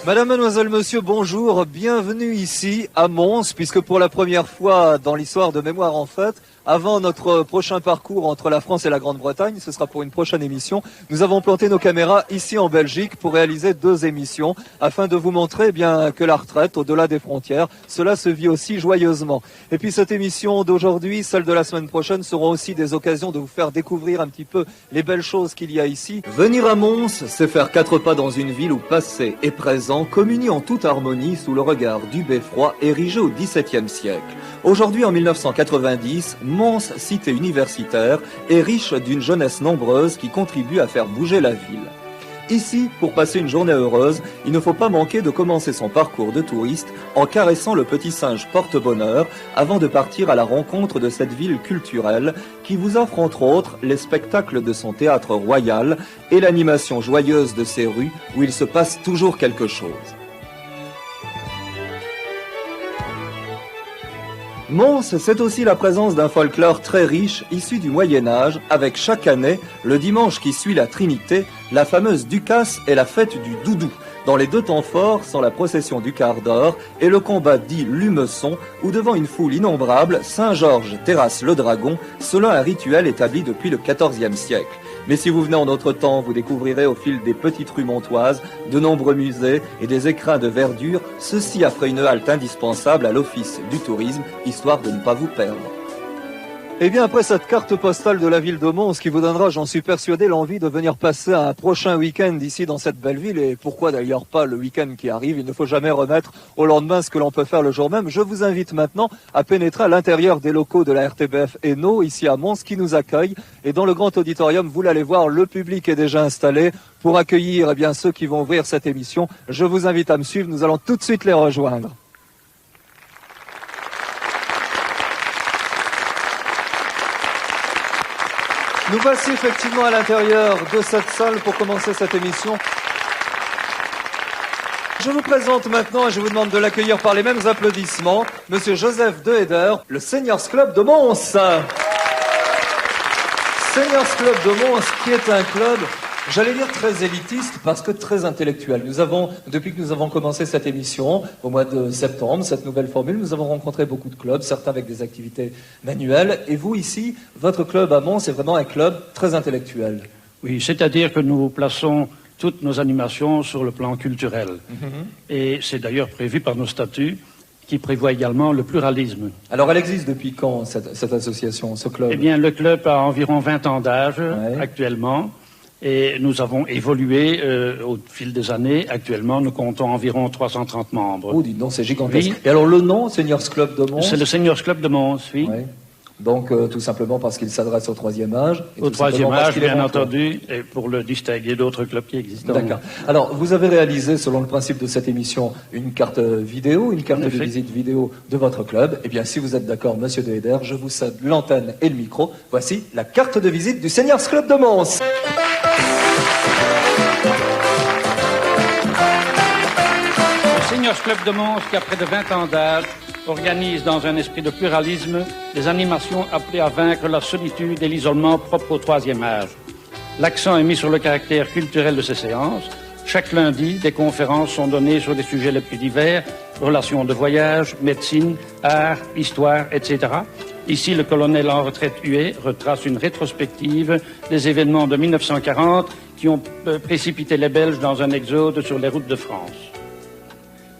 Madame, mademoiselle, monsieur, bonjour, bienvenue ici à Mons, puisque pour la première fois dans l'histoire de Mémoire en Fête, avant notre prochain parcours entre la France et la Grande-Bretagne, ce sera pour une prochaine émission, nous avons planté nos caméras ici en Belgique pour réaliser 2 émissions, afin de vous montrer bien que la retraite, au-delà des frontières, cela se vit aussi joyeusement. Et puis cette émission d'aujourd'hui, celle de la semaine prochaine, seront aussi des occasions de vous faire découvrir un petit peu les belles choses qu'il y a ici. Venir à Mons, c'est faire 4 pas dans une ville où passé et présent communient en toute harmonie sous le regard du beffroi érigé au XVIIe siècle. Aujourd'hui, en 1990, Mons, cité universitaire, est riche d'une jeunesse nombreuse qui contribue à faire bouger la ville. Ici, pour passer une journée heureuse, il ne faut pas manquer de commencer son parcours de touriste en caressant le petit singe porte-bonheur avant de partir à la rencontre de cette ville culturelle qui vous offre entre autres les spectacles de son théâtre royal et l'animation joyeuse de ses rues où il se passe toujours quelque chose. Mons, c'est aussi la présence d'un folklore très riche, issu du Moyen-Âge, avec chaque année, le dimanche qui suit la Trinité, la fameuse Ducasse et la fête du Doudou. Dans les 2 temps forts sont la procession du quart d'or et le combat dit Lumeçon, où devant une foule innombrable, Saint-Georges terrasse le dragon, selon un rituel établi depuis le XIVe siècle. Mais si vous venez en notre temps, vous découvrirez au fil des petites rues montoises de nombreux musées et des écrins de verdure, ceci après une halte indispensable à l'office du tourisme, histoire de ne pas vous perdre. Et bien après cette carte postale de la ville de Mons qui vous donnera, j'en suis persuadé, l'envie de venir passer un prochain week-end ici dans cette belle ville, et pourquoi d'ailleurs pas le week-end qui arrive, il ne faut jamais remettre au lendemain ce que l'on peut faire le jour même. Je vous invite maintenant à pénétrer à l'intérieur des locaux de la RTBF Hainaut, ici à Mons, qui nous accueille, et dans le grand auditorium, vous l'allez voir, le public est déjà installé pour accueillir eh bien, ceux qui vont ouvrir cette émission. Je vous invite à me suivre, nous allons tout de suite les rejoindre. Nous voici effectivement à l'intérieur de cette salle pour commencer cette émission. Je vous présente maintenant, et je vous demande de l'accueillir par les mêmes applaudissements, Monsieur Joseph De Heder, le Seniors Club de Mons. Seniors Club de Mons, qui est un club, j'allais dire très élitiste, parce que très intellectuel. Nous avons, depuis que nous avons commencé cette émission, au mois de septembre, cette nouvelle formule, nous avons rencontré beaucoup de clubs, certains avec des activités manuelles. Et vous, ici, votre club à Mons, c'est vraiment un club très intellectuel. Oui, c'est-à-dire que nous plaçons toutes nos animations sur le plan culturel. Et c'est d'ailleurs prévu par nos statuts, qui prévoient également le pluralisme. Alors, elle existe depuis quand, cette association, ce club? Eh bien, le club a environ 20 ans d'âge, actuellement. Et nous avons évolué au fil des années. Actuellement, nous comptons environ 330 membres. Oh, dites donc, c'est gigantesque. Oui. Et alors, le nom, Seniors Club de Mons? C'est le Seniors Club de Mons, oui. Oui. Donc, tout simplement parce qu'il s'adresse au 3e âge. Au 3e âge, bien entendu, et pour le distinguer d'autres clubs qui existent. D'accord. Alors, vous avez réalisé, selon le principe de cette émission, une carte vidéo, une carte de visite vidéo de votre club. Eh bien, si vous êtes d'accord, Monsieur De Heder, je vous cède l'antenne et le micro. Voici la carte de visite du Seniors Club de Mons. Le Seniors Club de Mons, qui a près de 20 ans d'âge, organise dans un esprit de pluralisme des animations appelées à vaincre la solitude et l'isolement propre au 3e âge. L'accent est mis sur le caractère culturel de ces séances. Chaque lundi, des conférences sont données sur des sujets les plus divers, relations de voyage, médecine, art, histoire, etc. Ici, le colonel en retraite Huet retrace une rétrospective des événements de 1940 qui ont précipité les Belges dans un exode sur les routes de France.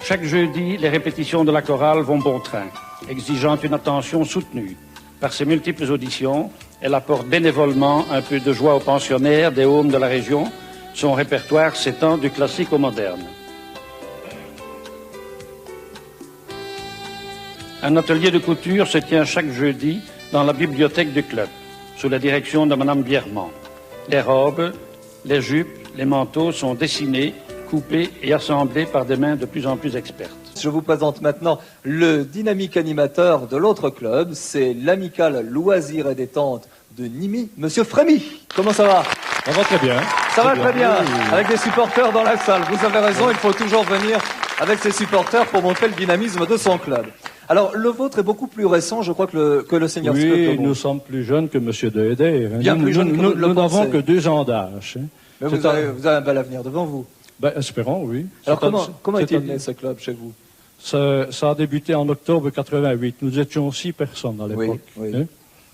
Chaque jeudi, les répétitions de la chorale vont bon train, exigeant une attention soutenue. Par ses multiples auditions, elle apporte bénévolement un peu de joie aux pensionnaires des Haumes de la région. Son répertoire s'étend du classique au moderne. Un atelier de couture se tient chaque jeudi dans la bibliothèque du club, sous la direction de Madame Biermont. Les robes, les jupes, les manteaux sont dessinés, coupés et assemblés par des mains de plus en plus expertes. Je vous présente maintenant le dynamique animateur de l'autre club, c'est l'amicale Loisirs et Détente de Nîmes, Monsieur Frémy. Comment ça va? Ça va très bien. Ça va très bien, avec des supporters dans la salle. Vous avez raison, il faut toujours venir avec ses supporters pour montrer le dynamisme de son club. Alors, le vôtre est beaucoup plus récent, je crois, que le Seniors Club. Oui, nous sommes plus jeunes que M. De Heder. Bien plus jeunes que nous n'avons que 2 ans d'âge. Mais vous avez un bel avenir devant vous. Ben, espérons, oui. Alors comment est-il né ce club chez vous? Ça a débuté en octobre 88. Nous étions 6 personnes à l'époque. Oui. Hein?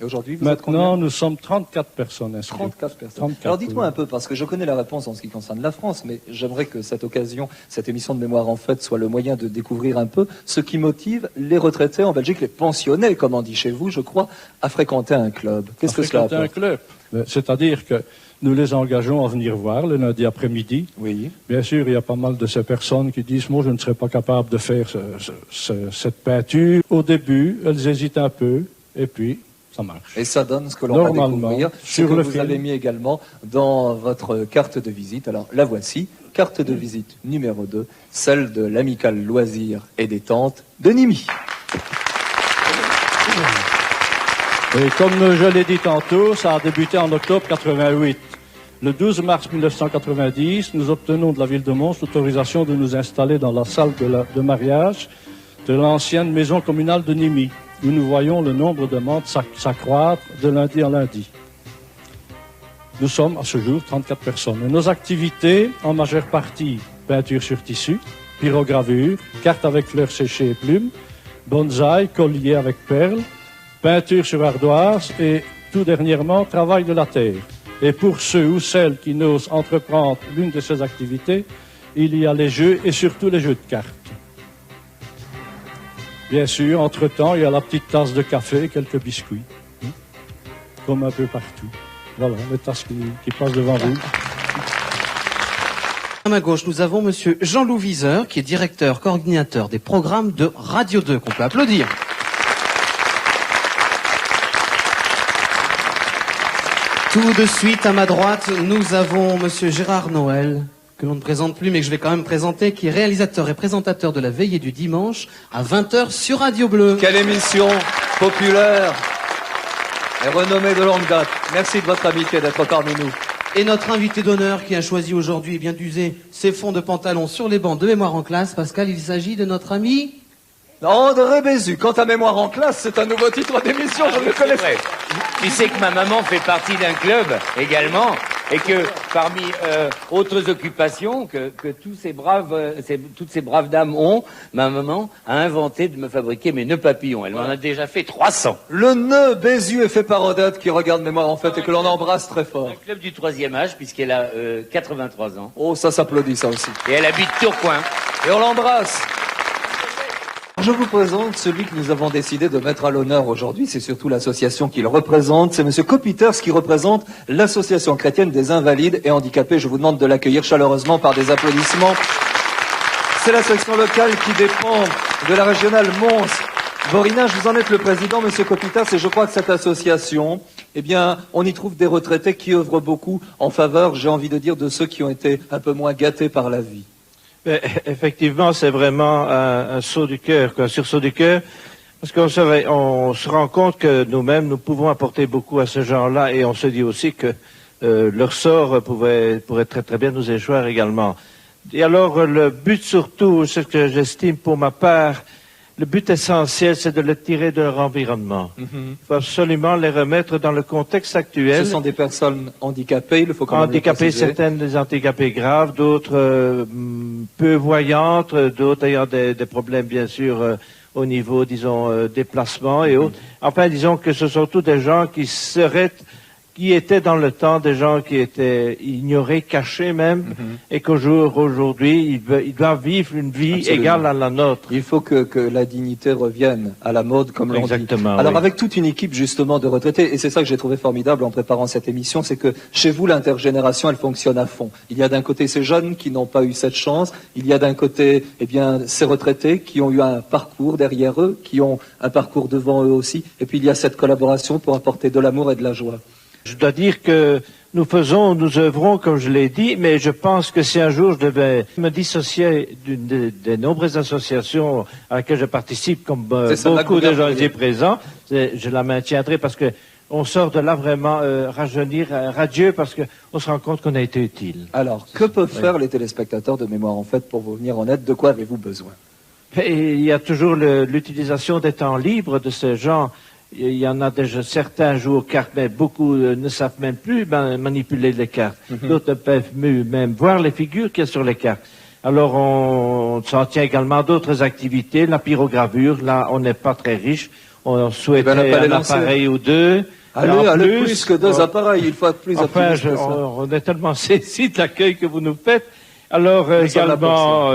Et aujourd'hui, vous êtes Maintenant, combien? nous sommes 34 personnes inscrites. 34 personnes. 34, Alors dites-moi oui. un peu, parce que je connais la réponse en ce qui concerne la France, mais j'aimerais que cette occasion, cette émission de Mémoire en Fête, soit le moyen de découvrir un peu ce qui motive les retraités en Belgique, les pensionnés, comme on dit chez vous, je crois, à fréquenter un club. Qu'est-ce que cela Fréquenter un apporte? club. C'est-à-dire que nous les engageons à venir voir le lundi après-midi. Oui. Bien sûr, il y a pas mal de ces personnes qui disent « Moi, je ne serais pas capable de faire cette peinture. » Au début, elles hésitent un peu, et puis ça marche. Et ça donne ce que l'on va Normalement, découvrir, ce sur que le vous film. avez mis également dans votre carte de visite. Alors la voici, carte de visite numéro 2, celle de l'amicale loisirs et détente de Nîmes. Et comme je l'ai dit tantôt, ça a débuté en octobre 88. Le 12 mars 1990, nous obtenons de la ville de Mons l'autorisation de nous installer dans la salle de mariage de l'ancienne maison communale de Nîmes, où nous voyons le nombre de membres s'accroître de lundi en lundi. Nous sommes à ce jour 34 personnes. Et nos activités, en majeure partie, peinture sur tissu, pyrogravure, cartes avec fleurs séchées et plumes, bonsaï, collier avec perles, peinture sur ardoise et, tout dernièrement, travail de la terre. Et pour ceux ou celles qui n'osent entreprendre l'une de ces activités, il y a les jeux et surtout les jeux de cartes. Bien sûr, entre-temps, il y a la petite tasse de café et quelques biscuits, comme un peu partout. Voilà, les tasses qui passent devant vous. À ma gauche, nous avons monsieur Jean-Loup Viseur, qui est directeur, coordinateur des programmes de Radio 2, qu'on peut applaudir. Tout de suite, à ma droite, nous avons monsieur Gérard Noël, que l'on ne présente plus, mais que je vais quand même présenter, qui est réalisateur et présentateur de la veillée du dimanche à 20h sur Radio Bleu. Quelle émission populaire et renommée de longue date. Merci de votre amitié d'être parmi nous. Et notre invité d'honneur qui a choisi aujourd'hui et bien d'user ses fonds de pantalon sur les bancs de Mémoire en classe, Pascal, il s'agit de notre ami... André Bézu, quant à Mémoire en classe, c'est un nouveau titre d'émission, je ne le connais pas. Tu sais que ma maman fait partie d'un club également, et que parmi autres occupations que toutes ces braves dames ont, ma maman a inventé de me fabriquer mes nœuds papillons. Elle m'en a déjà fait 300. Le nœud Bézu est fait par Odette qui regarde Mémoire en Fête et que l'on embrasse très fort. Un club du 3e âge, puisqu'elle a 83 ans. Oh, ça s'applaudit ça aussi. Et elle habite Tourcoing. Et on l'embrasse. Je vous présente celui que nous avons décidé de mettre à l'honneur aujourd'hui. C'est surtout l'association qu'il représente. C'est monsieur Copiters qui représente l'association chrétienne des invalides et handicapés. Je vous demande de l'accueillir chaleureusement par des applaudissements. C'est la section locale qui dépend de la régionale Mons. Vorinage, vous en êtes le président, monsieur Copiters, et je crois que cette association, eh bien, on y trouve des retraités qui œuvrent beaucoup en faveur, j'ai envie de dire, de ceux qui ont été un peu moins gâtés par la vie. Effectivement, c'est vraiment un saut du cœur, un sursaut du cœur, parce qu'on se rend compte que nous-mêmes, nous pouvons apporter beaucoup à ce genre-là, et on se dit aussi que leur sort pourrait très très bien nous échouer également. Et alors, le but surtout, ce que j'estime pour ma part, le but essentiel, c'est de les tirer de leur environnement. Il faut absolument les remettre dans le contexte actuel. Ce sont des personnes handicapées, il faut quand même handicapées, certaines des handicapés graves, d'autres peu voyantes, d'autres ayant des problèmes, bien sûr, au niveau, disons, déplacement et autres. Enfin, disons que ce sont tous des gens qui étaient dans le temps des gens qui étaient ignorés, cachés même, et qu'aujourd'hui, ils doivent vivre une vie Absolument. égale à la nôtre. Il faut que la dignité revienne à la mode, comme l'on dit. Exactement. Alors, oui. avec toute une équipe, justement, de retraités, et c'est ça que j'ai trouvé formidable en préparant cette émission, c'est que chez vous, l'intergénération, elle fonctionne à fond. Il y a d'un côté ces jeunes qui n'ont pas eu cette chance, il y a d'un côté, eh bien, ces retraités qui ont eu un parcours derrière eux, qui ont un parcours devant eux aussi, et puis il y a cette collaboration pour apporter de l'amour et de la joie. Je dois dire que nous œuvrons, comme je l'ai dit, mais je pense que si un jour je devais me dissocier des nombreuses associations à laquelle je participe, comme beaucoup de gens ici présents, je la maintiendrai parce que on sort de là vraiment rajeunir, radieux, parce qu'on se rend compte qu'on a été utile. Alors, que peuvent faire les téléspectateurs de Mémoire en Fête pour vous venir en aide? De quoi avez-vous besoin? Et il y a toujours l'utilisation des temps libres de ces gens. il y en a déjà certains jouent aux cartes, mais beaucoup ne savent même plus manipuler les cartes. D'autres ne peuvent même voir les figures qu'il y a sur les cartes. Alors, on s'en tient également à d'autres activités. La pyrogravure, là, on n'est pas très riche. On souhaiterait un appareil ou deux. Allez, plus que deux appareils, il faut plus enfin, on est tellement saisis de l'accueil que vous nous faites. Alors, également,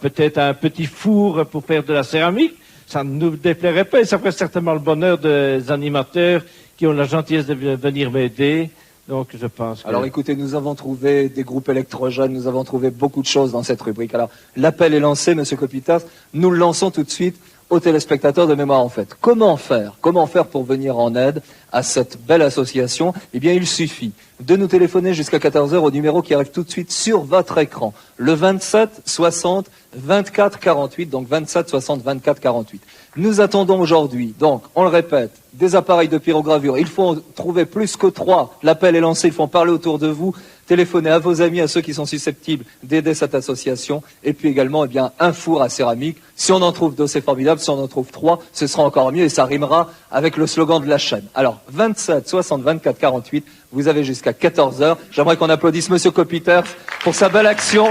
peut-être un petit four pour faire de la céramique. Ça ne nous déplairait pas et ça ferait certainement le bonheur des animateurs qui ont la gentillesse de venir m'aider. Donc, je pense que... Alors, écoutez, nous avons trouvé des groupes électrogènes, nous avons trouvé beaucoup de choses dans cette rubrique. Alors, l'appel est lancé, Monsieur Kopitas. Nous le lançons tout de suite aux téléspectateurs de Mémoire en Fête. Comment faire pour venir en aide à cette belle association? Eh bien, il suffit de nous téléphoner jusqu'à 14h au numéro qui arrive tout de suite sur votre écran. Le 27 60 24 48, donc 27 60 24 48. Nous attendons aujourd'hui, donc, on le répète, des appareils de pyrogravure. Il faut en trouver plus que 3. L'appel est lancé, il faut en parler autour de vous. Téléphonez à vos amis, à ceux qui sont susceptibles d'aider cette association. Et puis également, eh bien, un four à céramique. Si on en trouve 2, c'est formidable. Si on en trouve 3, ce sera encore mieux et ça rimera avec le slogan de la chaîne. Alors, 27 60 24 48, vous avez jusqu'à 14h. J'aimerais qu'on applaudisse Monsieur Kopitas pour sa belle action.